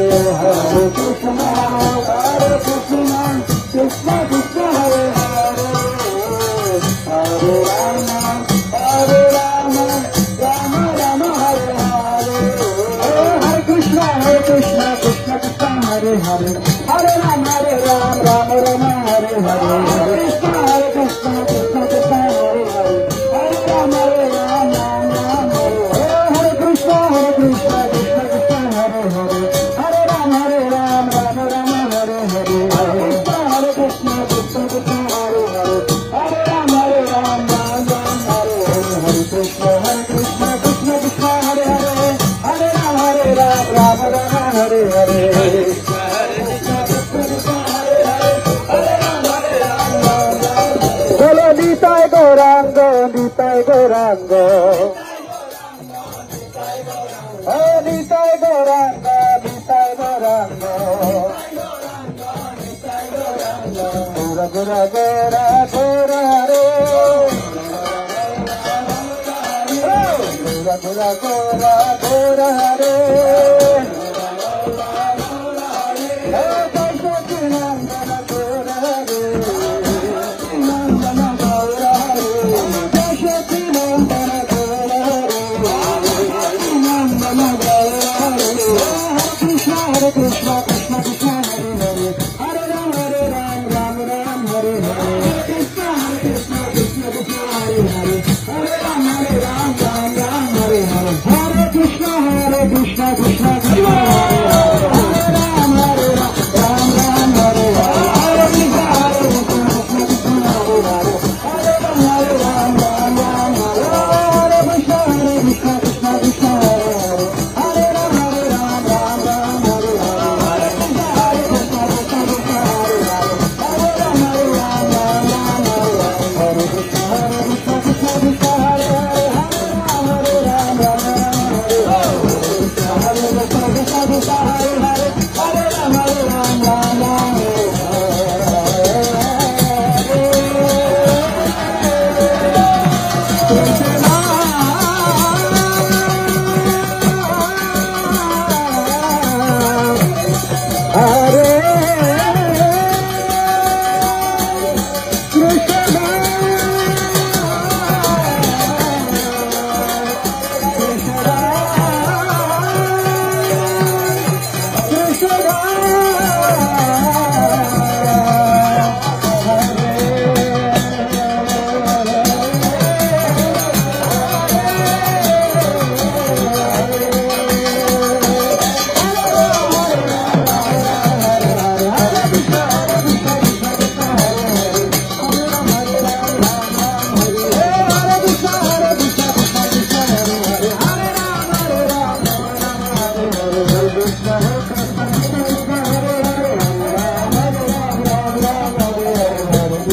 Hare Krishna, Krishna Krishna Hare Hare, Hare Rama, Rama Rama Hare Hare. Hare Krishna, Krishna Krishna Hare Hare, Hare Rama, Rama Rama Hare Hare. Hare Krishna, Krishna Krishna Hare Hare, Hare Rama, Rama Rama Hare Hare. Hare Krishna, Krishna Krishna Hare Hare, Hare Rama, Rama Rama Hare Hare. Hare Krishna, Krishna Krishna Hare Hare, Hare Rama, Rama Rama Hare Hare. Hare Krishna, Krishna Krishna Hare Hare, Hare Rama, Rama Rama Hare Hare. Bolo Nitai Gauranga, Nitai Gauranga. Oh, Nitai Gauranga, Nitai Gauranga. Gora Gora Gora Gora Hare. Gora Gora Gora Gora Hare. Hare Krishna, Krishna Krishna Hare Hare, Hare Ram, Ram Ram Hare Hare. Krishna, Krishna Krishna Hare Hare, Hare Ram, Ram Ram Hare Hare. Hare Krishna, Krishna Krishna Hare Hare, Hare Ram, Ram Ram Hare Hare. Hare Krishna, Krishna Krishna Hare Hare, Hare Ram, Ram Ram Hare Hare. Hare Krishna,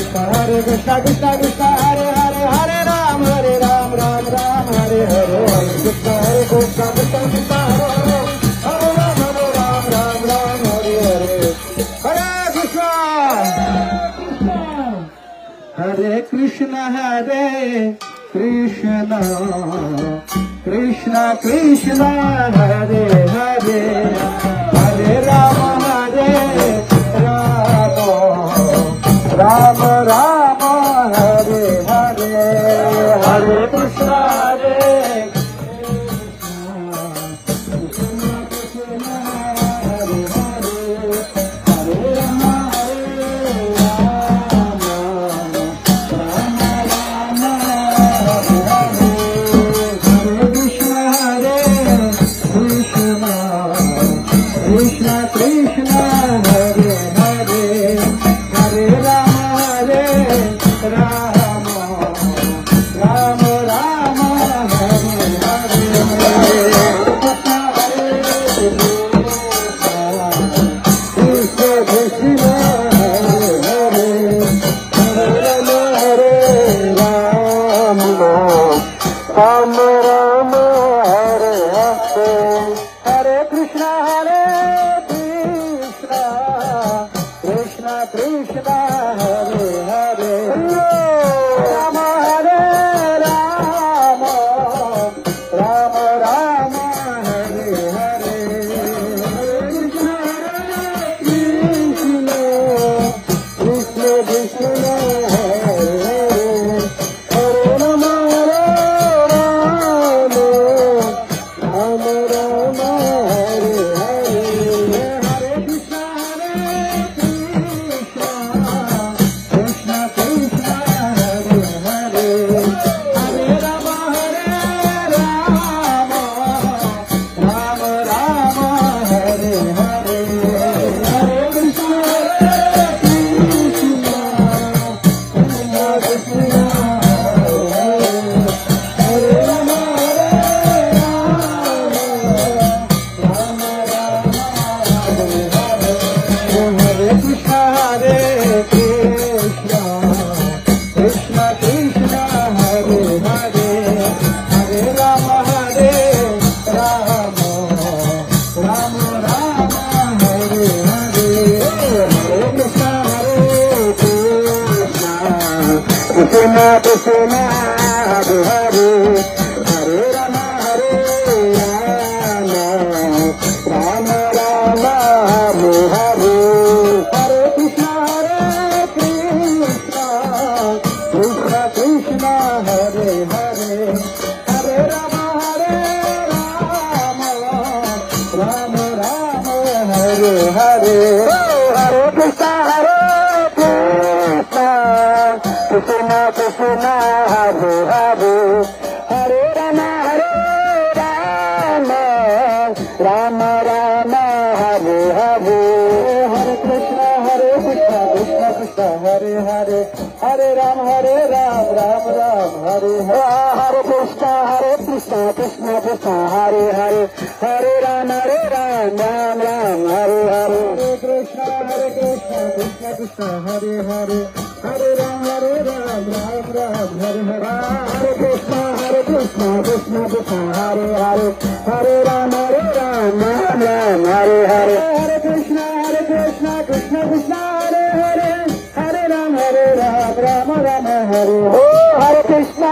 Krishna Krishna Hare Hare, Hare Ram, Ram Ram Hare Krishna, Krishna Krishna Hare Hare, Hare Ram, Ram Ram Hare Hare. Hare Krishna, Krishna Krishna Hare Hare, Hare Ram, Ram Ram Hare Hare. Hare Krishna, Hare Krishna, Hare Krishna, Krishna Krishna Hare Hare, Hare Rama, Rama Rama Hare Hare. Hare Krishna, Hare Krishna, Krishna Hare Hare, Hare Rama, Rama Rama Hare Hare. Hare Krishna, Hare Krishna, Krishna Krishna Hare Hare, Hare Rama, Rama Rama Rama Hare Hare. Krishna Krishna Hare Hare, Hare Rama, Rama Rama Hare Hare. Hare Krishna, Hare Krishna, Krishna Krishna Hare Hare, Rama Hare Rama, Rama Rama Hare Hare. Hare Krishna, Krishna Krishna Hare Hare Hare Rama Hare Rama Rama Rama Hare Hare Hare Krishna Krishna Krishna Hare Hare Hare Rama Rama Rama Hare Hare Hare Krishna Krishna Krishna Hare Hare Hare Rama Rama Rama Hare Hare Hare Krishna Krishna Krishna Hare Hare Hare Ram Ram Ram Hare Hare Hare Krishna Krishna Krishna Hare Hare Hare Ram Ram Ram Hare Hare Hare Krishna Krishna Krishna Hare Hare Hare Ram Ram Ram Hare Hare Hare Krishna Krishna Krishna Hare Hare Hare Ram Ram Ram Hare Hare Hare Krishna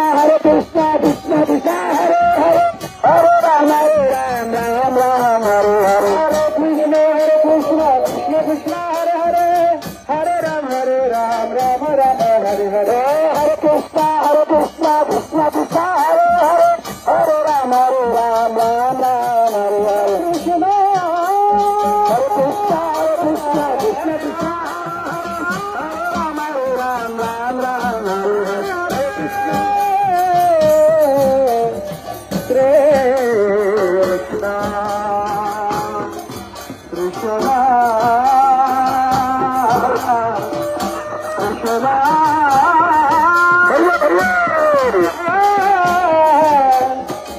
Krishna Krishna Hare Hare Hare Ram Ram Ram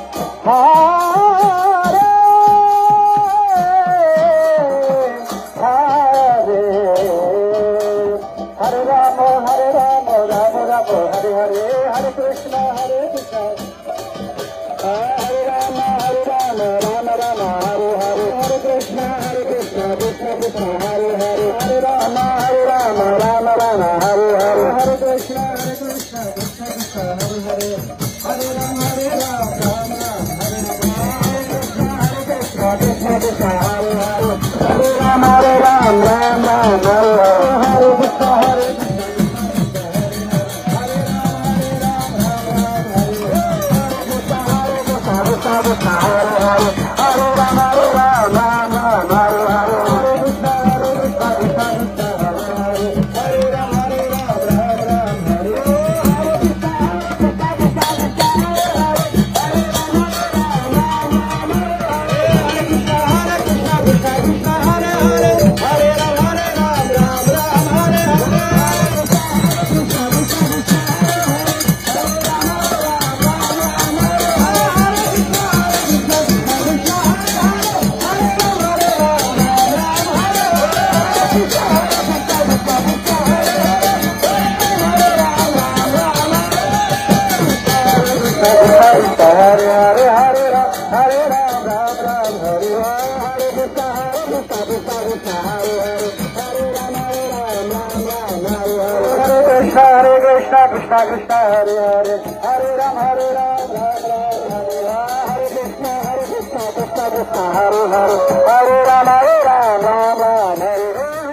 Hare Hare Hare Krishna Krishna Krishna Hare Hare Hare Ram Ram Ram Hare Hare Hare Krishna Krishna Krishna Hare Hare Hare Ram Ram Ram Hare Hare Hare Krishna Krishna Krishna Hare Hare Hare Ram Ram Ram Hare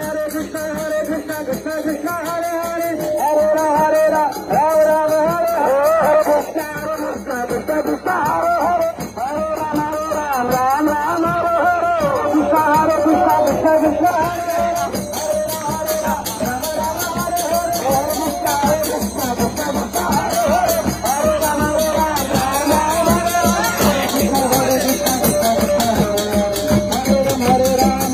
Hare Krishna Hare Krishna Krishna Krishna Hare Ram Ram Ram Hare Hare Hare Krishna Hare Ram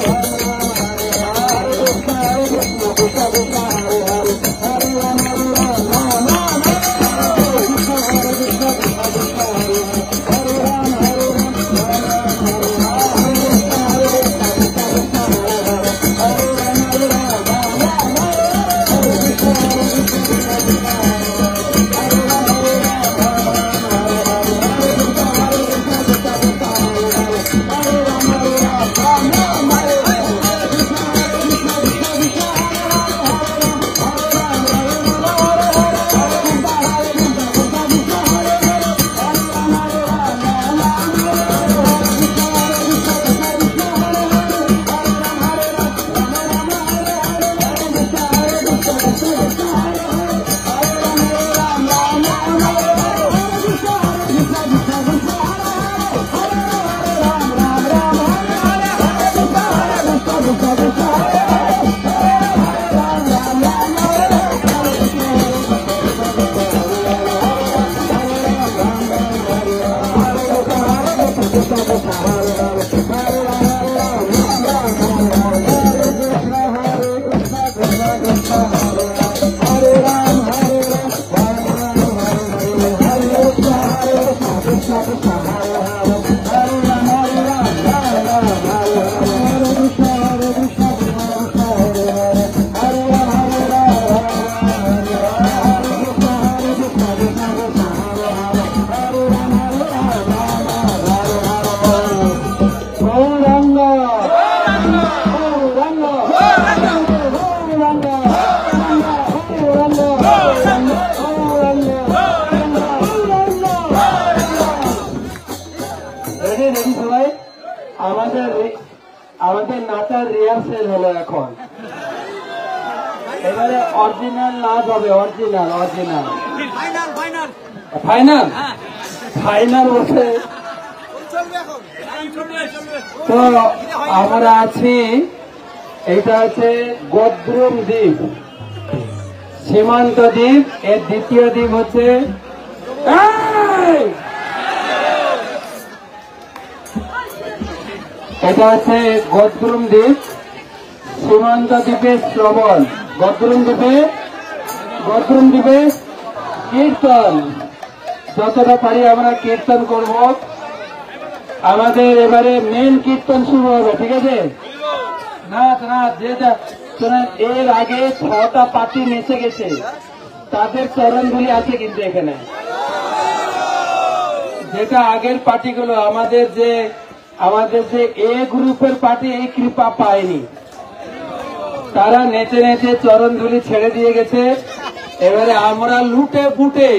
rehearsal হলো এখন। এবারে original নাচ হবে, original original final final বলছে। তো আমরা আছি, এটা হচ্ছে গদ্রুম দ্বীপ, সীমান্ত দ্বীপ। এর দ্বিতীয় দ্বীপ হচ্ছে এটা হচ্ছে গদ্রুম দ্বীপ, সীমান্ত দ্বীপের শ্রবণ। গদ্রুম দ্বীপে কীর্তন, যতটা পারি আমরা কীর্তন করব। আমাদের এবারে মেন কীর্তন শুরু হবে, ঠিক আছে? নাচ নাচ যেটা এর আগে 6টা পার্টি নেচে গেছে, তাদের চরণগুলি আছে কিন্তু এখানে। যেটা আগের পার্টিগুলো, আমাদের যে এ গ্রুপের পার্টি এই কৃপা পায়নি, তারা নেচে নেচে চরণধুলি ছেড়ে দিয়ে গেছে। এবারে আমরা লুটে পুটে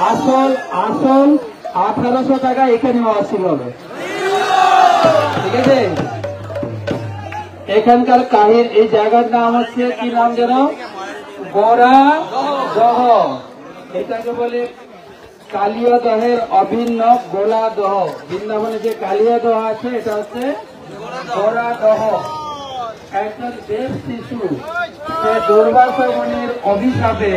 আসল 1800 টাকা এখানে আসিল হবে, ঠিক আছে? এখানকার কাহির এই জায়গার নাম হচ্ছে, কি নাম যেন, গোরা দহ। এটাকে বলে কালিয়া দহের অভিন্ন গোলা দহ। বৃন্দাবনে যে কালিয়া দহ আছে, এটা হচ্ছে গোরা দহ। একজন দেব শিশু, সে দুর্বাসা মুনির অভিশাপে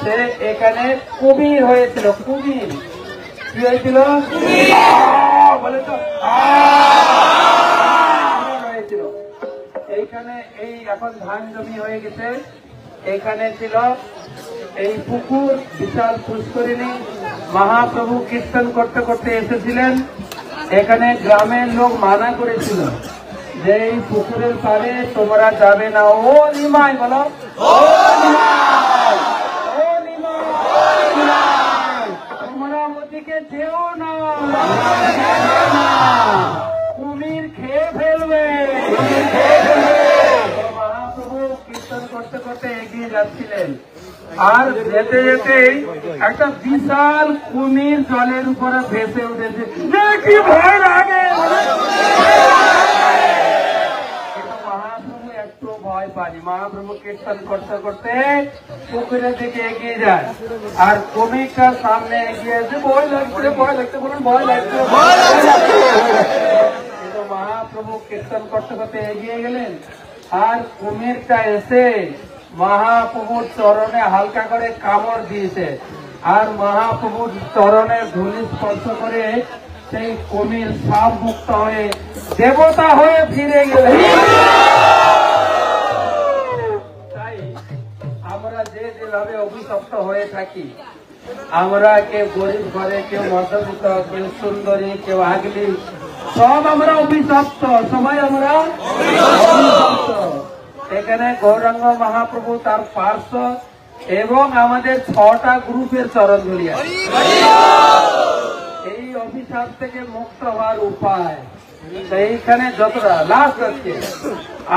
সে এখানে কুমির হয়েছিল। কুমির কি হয়েছিল বলে তো হয়েছিল। এইখানে এই এখন ধান জমি হয়ে গেছে, এখানে ছিল এই পুকুর, বিশাল পুষ্করিণী। মহাপ্রভু কীর্তন করতে করতে এসেছিলেন, এখানে গ্রামের লোক মানা করেছিল যে এই পুকুরের পাড়ে তোমরা যাবে না। ও নিমাই বলো, ও নিমাই, ও নিমাই, তোমরা ওদিকে যেও না, কুমির খেয়ে ফেলবে। মহাপ্রভু কীর্তন করতে করতে এগিয়ে যাচ্ছিলেন, আর যেতে যেতে একটা বিশাল কুমির জলের উপরে ভেসে উঠেছে। কি ভয় লাগে! মহাপ্রভু একটু ভয় পানি। মহাপ্রভু কীর্তন করতে করতে পুকুরের দিকে এগিয়ে যায়, আর কুমিরটার সামনে এগিয়ে এসে ভয় লাগছে, ভয় লাগছে, বলুন ভয় লাগছে। কিন্তু মহাপ্রভু কীর্তন করতে করতে এগিয়ে গেলেন, আর কুমিরটা এসে মহাপ্রভুর চরণে হালকা করে কামড় দিয়েছে, আর মহাপ্রভুর চরণের ধুলি স্পর্শ করে সেই কুমির সাপ মুক্ত হয়ে দেবতা হয়ে ফিরে গেলেন। তাই আমরা যে যেভাবে অভিশপ্ত হয়ে থাকি, আমরা কেউ গরিব ঘরে, কেউ মধ্যবিত্ত, কেউ সুন্দরী, কেউ আগলি, সব আমরা অভিশপ্ত, সবাই আমরা অভিশপ্ত। এখানে গৌরাঙ্গ মহাপ্রভু, তার পার্শ্ব এবং আমাদের 6টা গ্রুপের চরণ ধুলি আছে। এই অভিশাপ থেকে মুক্ত হওয়ার উপায় এইখানে যতটা লাস্ট আছে,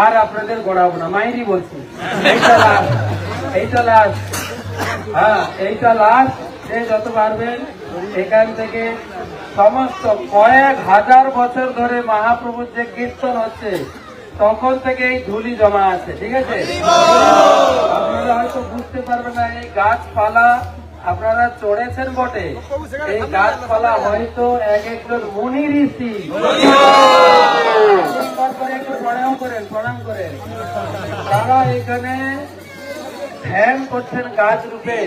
আর আপনাদের গড়াবো না, মাইরি বলছি, এইটা লাস্ট, এইটা লাস্ট, হ্যাঁ এইটা লাস্ট। যে যত পারবেন এখান থেকে সমস্ত কয়েক হাজার বছর ধরে মহাপ্রভুর যে কীর্তন হচ্ছে, তখন থেকে এই ধুলি জমা আছে, ঠিক আছে? আপনারা হয়তো বুঝতে পারবেন না, এই গাছপালা আপনারা চড়েছেন বটে, এই গাছপালা হয়তো এক একজন মুনি ঋষি। একটু প্রণাম করেন, প্রণাম করেন। তারা এখানে ধ্যান করছেন গাছ রূপে,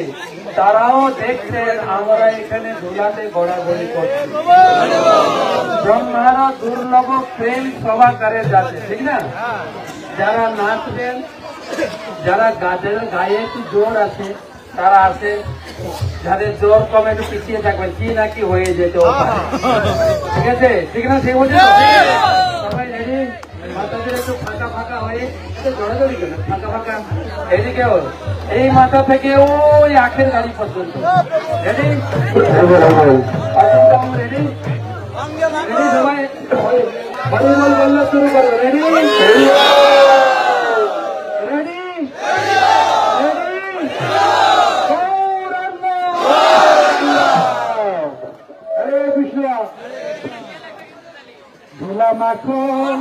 তারাও দেখছেন আমরা এখানে ধুলাতে গড়াগড়ি করছি। ব্রহ্মার দুর্লভ প্রেম সভাকারে যাচ্ছে, ঠিক না? যারা নাচবেন, যারা গায়ে একটু জোর আছে তারা আছে, যাদের জোর কম একটু পিছিয়ে থাকবেন, কি না কি হয়ে যেতে পারে, ঠিক আছে? ঠিক না? ঠিক বলছে সবাই রেডি? মাথাদের একটু ফাঁকা ফাঁকা হয়ে জড়াজড়ি কেন, ফাঁকা ফাঁকা এদিকে, এই মাথা থেকে ওই আখের গাড়ি পর্যন্ত রেডি? রেডি? রেডি সবাই? বললো শুরু করো, রেডি? ধুলা মাখন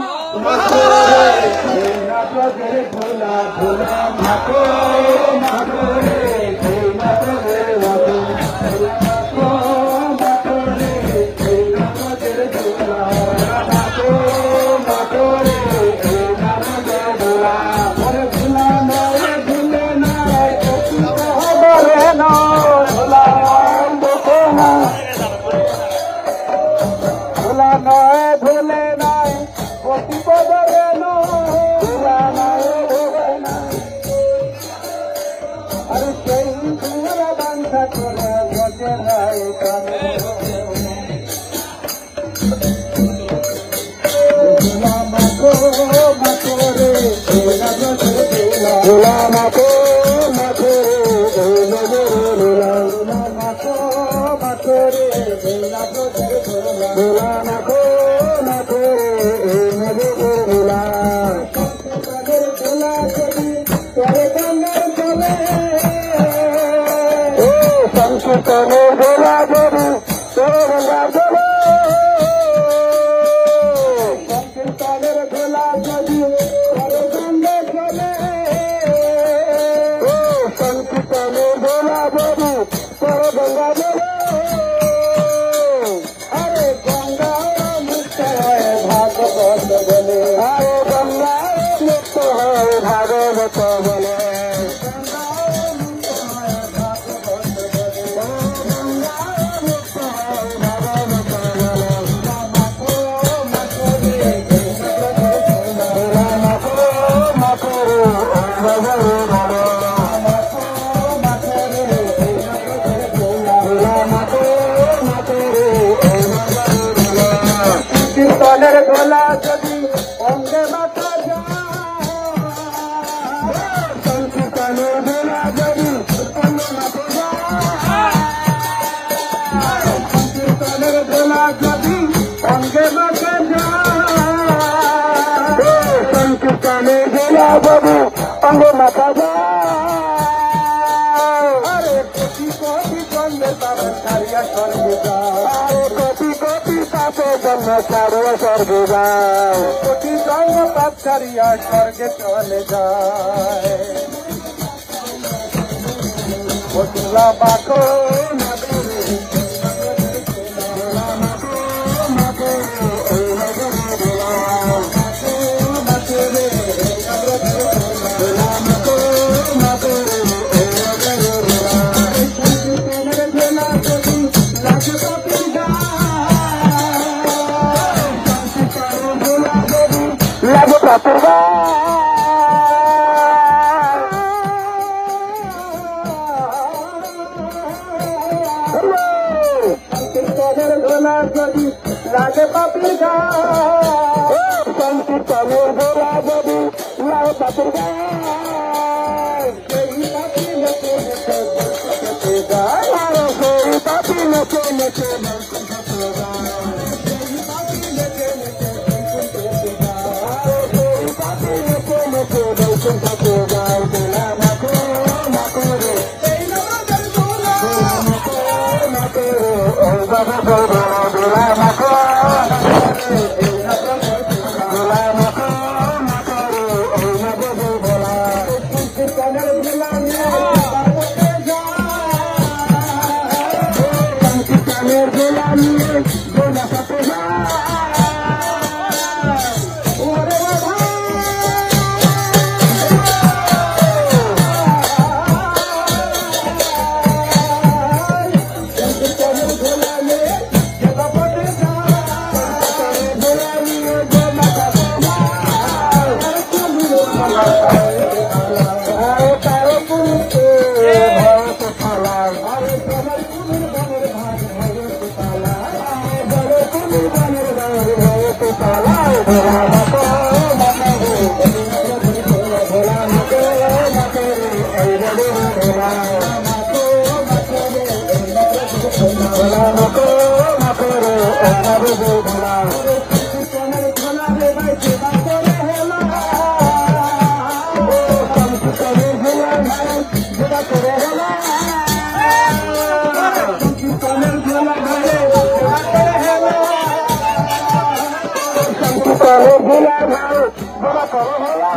বলা করো হলা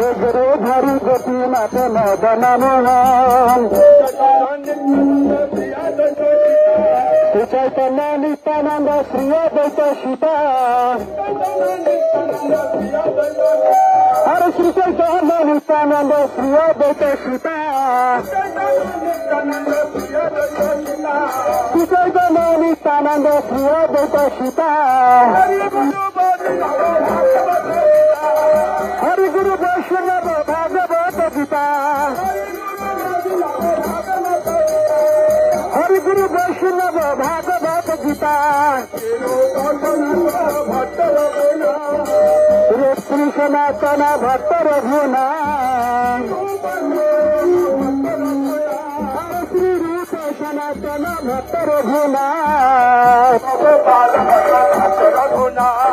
গুরু ধরি গোপী নাথ মদন মোহন শ্রী চৈতন্য নিত্যানন্দ শ্রী অদ্বৈত সীতা হরে শ্রী চৈতন্য নিত্যানন্দ শ্রী অদ্বৈত সীতা শ্রী চৈতন্য নিত্যানন্দ শ্রী অদ্বৈত সীতা হরি গুরু বৈষ্ণব ভাগবত গীতা হরি গুরু বৈষ্ণব ভাগবত গীতা শ্রী সনাতন ভট্ট রঘুনা শ্রী রূপ সনাতন ভট্ট রঘুনা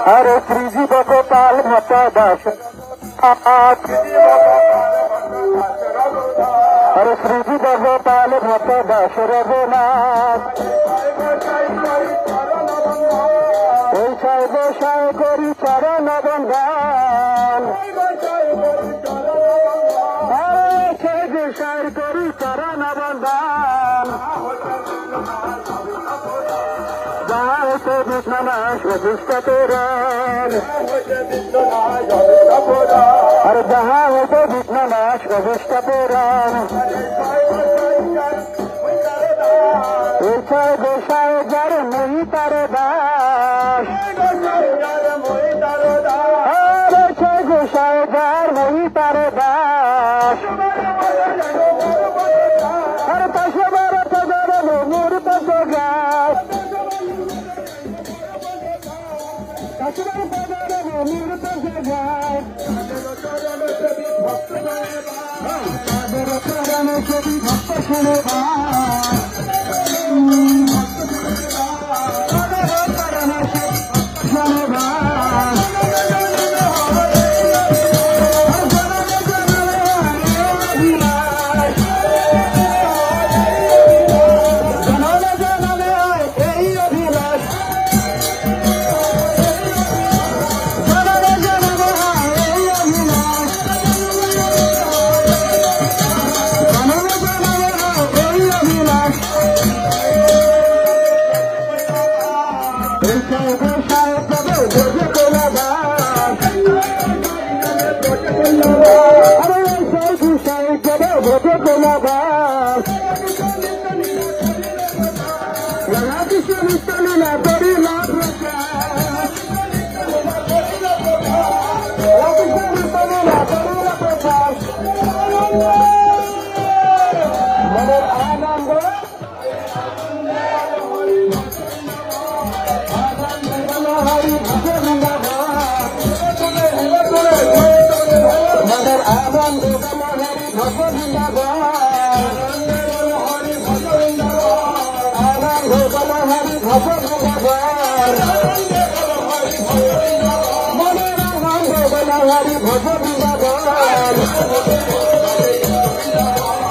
হরে শ্রী জীব গোপাল ভট্ট দাস হরে শ্রী জীব গোপাল ভট্ট দাস রঘুনাথ এই সাই গোসাই করি চরণ বন্ধন সেই গোসাই করি চরণ বন্ধন যাহতে বিষ্ণনাশ বশিষ্ঠ পুরাণ আরে যাহা হতে বিষ্ণনাশ বশিষ্ঠ পুরাণ এই গোসাই যার মহি তার দাস আরে সেই গোসাই যার মহি তার দাস আরে পাশে বারত যার মোর পদ গাছ ভক্ত শুনে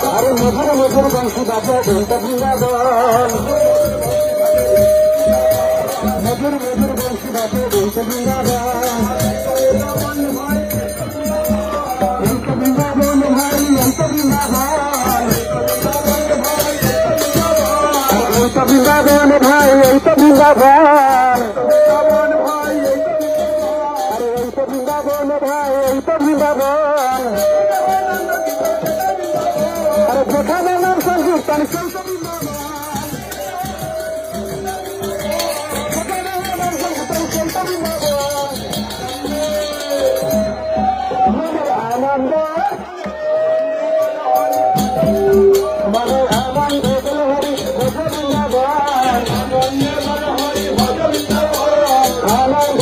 আরে মধুর মধুর বংশী বাজা ঢোলটা বৃন্দাবন মধুর মধুর বংশী বাজা ঢোলটা বৃন্দাবন বৃন্দাবন ভাই অন্ত বৃন্দাবন বৃন্দাবন ভাই অন্ত বৃন্দাবন বৃন্দাবন ভাই অন্ত বৃন্দাবন আরে যেখানে নাম সংকীর্তন আনন্দ মনে আনন্দ হরি ভজ বৃন্দাবন আনন্দ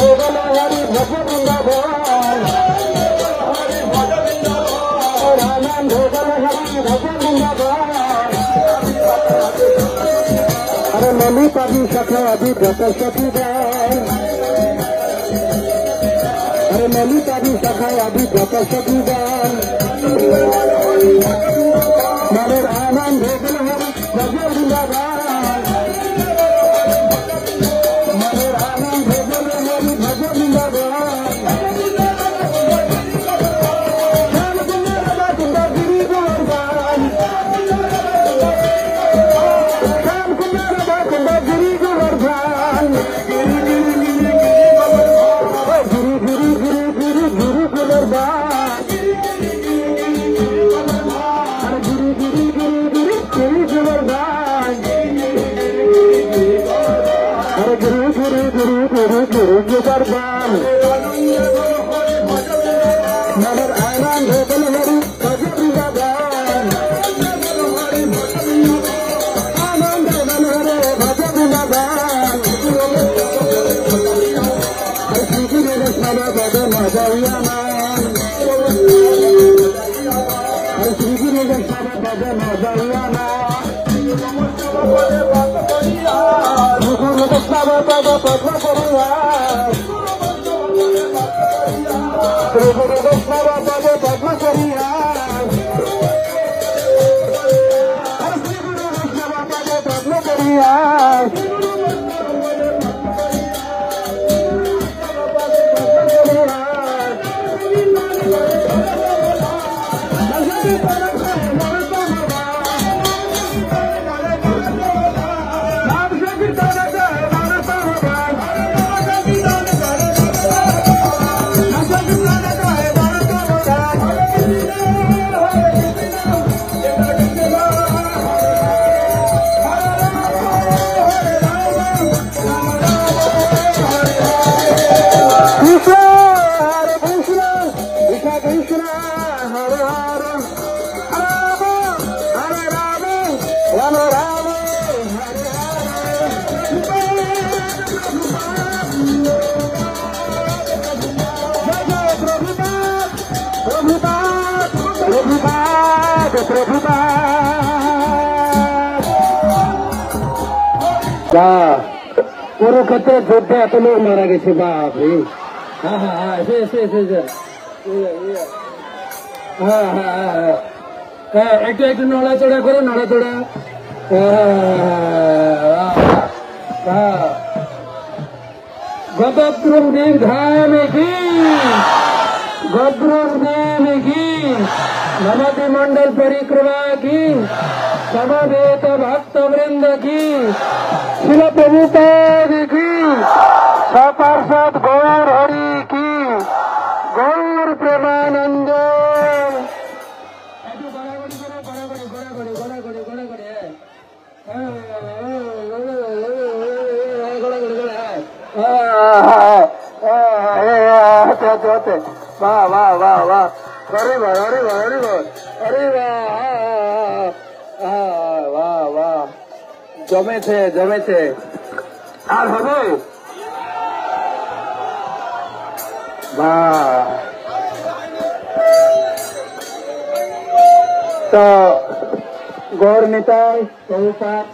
হরি ভজ বৃন্দাবন আনন্দ হরি ভজ বৃন্দাবন আরে মনি পাবি সখা আদি ব্রত সখীদান আরে মনি পাবি সখা আদি ব্রত সখীদান মনের আনন্দ হরি ভজ বৃন্দাবন মনের আনন্দ হরি ভজ বৃন্দাবন যেন যাইয়া না গুরু বৈষ্ণব পদ পদ্ম করিয়া শ্রী গুরু বৈষ্ণব পদ পদ্ম করিয়া শ্রী গুরু বৈষ্ণব পদ পদ্ম করিয়া কুরুক্ষেত্রের যুদ্ধে এত লোক মারা গেছে বাপ রে হ্যাঁ হ্যাঁ হ্যাঁ হ্যাঁ হ্যাঁ হ্যাঁ একটু একটু নড়াচড়া করো নড়াচড়া গদ্রুম দীর্ঘায় কি গদ্রুম দেব কি নবদ্বীপ मंडल परिक्रमा की समवेत भक्त वृंद की शिल प्रभुपाद की सपार्षद गौर हरि की गौर प्रेमानंद वाह वाह वाह वाह अरे वाह अरे वाह अरे वाह अरे वाह वाह वाह जमेছে আর হবে বাহ তো গৌর নিতাই প্রভুপাদ